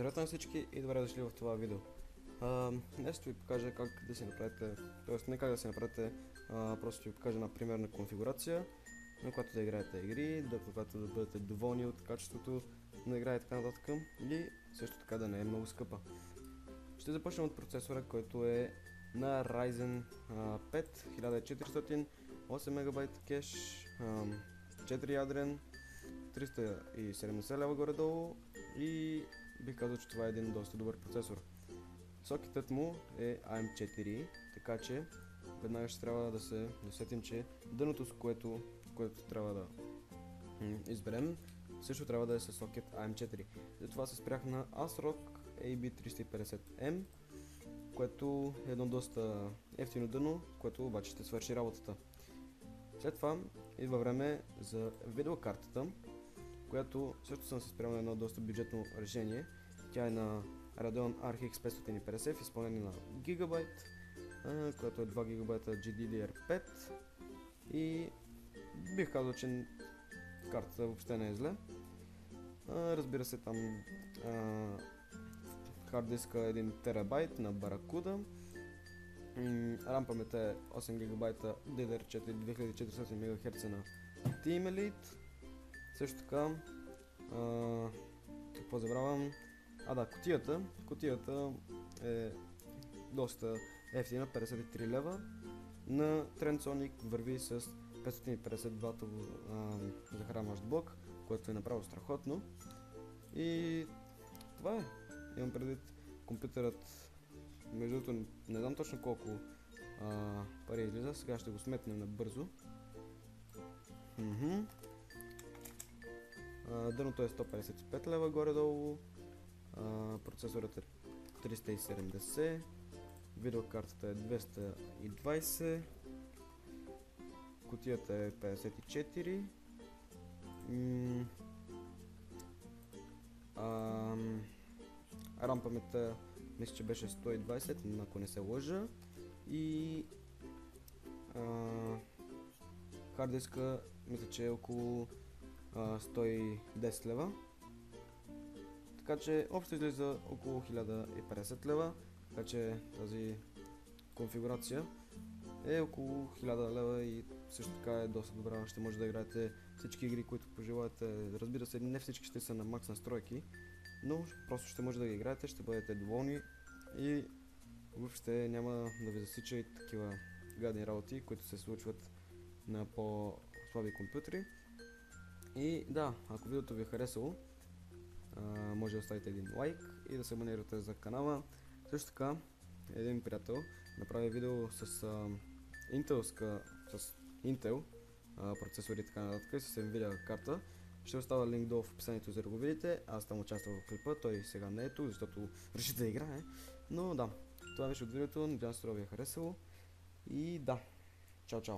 Здравейте на всички и добре дошли в това видео. Днес ще ви покажа как да си направите, т.е. не как да си направите, просто ще ви покажа една примерна конфигурация, на която да играете игри, когато да бъдете доволни от качеството на игра и така нататък, и също така да не е много скъпа. Ще започнем от процесора, който е на Ryzen 5 1400, 8 МБ кеш, 4 ядрен, 370 лева горе-долу и бих казал, че това е един доста добър процесор. Сокетът му е AM4, така че веднага ще трябва да се досетим, че дъното, с което трябва да изберем, също трябва да е с сокет AM4. Затова се спрях на ASRock AB350M, което е едно доста ефтино дъно, което обаче ще свърши работата. След това идва време за видеокартата, която също съм се спрял на едно доста бюджетно решение. Тя е на Radeon RX 550 в изпълнение на Gigabyte, която е 2 GB GDDR5, и бих казал, че картата въобще не е зле. Разбира се, там хард диска е 1 TB на Barracuda, RAM паметта е 8 GB DDR4 2400 МHz на Team Elite. Също така, какво забравям? Кутията е доста ефтина, 53 лева. На Trendsonic върви с 550 ватов захранващ блок, което е направо страхотно. И това е. Имам предвид, компютърът, между другото, не знам точно колко пари излиза, сега ще го сметнем набързо. Дъното е 155 лева горе-долу, процесорът е 370, видеокартата е 220, кутията е 54, RAM паметта мисля, че беше 120, ако не се лъжа, и хард диска мисля, че е около 110 лева. Така че общо излиза около 1050 лева, така че тази конфигурация е около 1000 лева и също така е доста добра. Ще може да играете всички игри, които пожелаете. Разбира се, не всички ще са на макс настройки, но просто ще може да ги играете, ще бъдете доволни и въобще няма да ви засича и такива гадни работи, които се случват на по-слаби компютри. И да, ако видеото ви е харесало, може да оставите един лайк и да се абонирате за канала. Също така, един приятел направи видео с Intel процесори и така нататък, с Nvidia карта. Ще оставя линк долу в описанието, за да го видите. Аз там участвал в клипа, той сега не е тук, защото реши да играе. Но да, това беше от видеото, надявам се, това ви е харесало. И да, чао чао!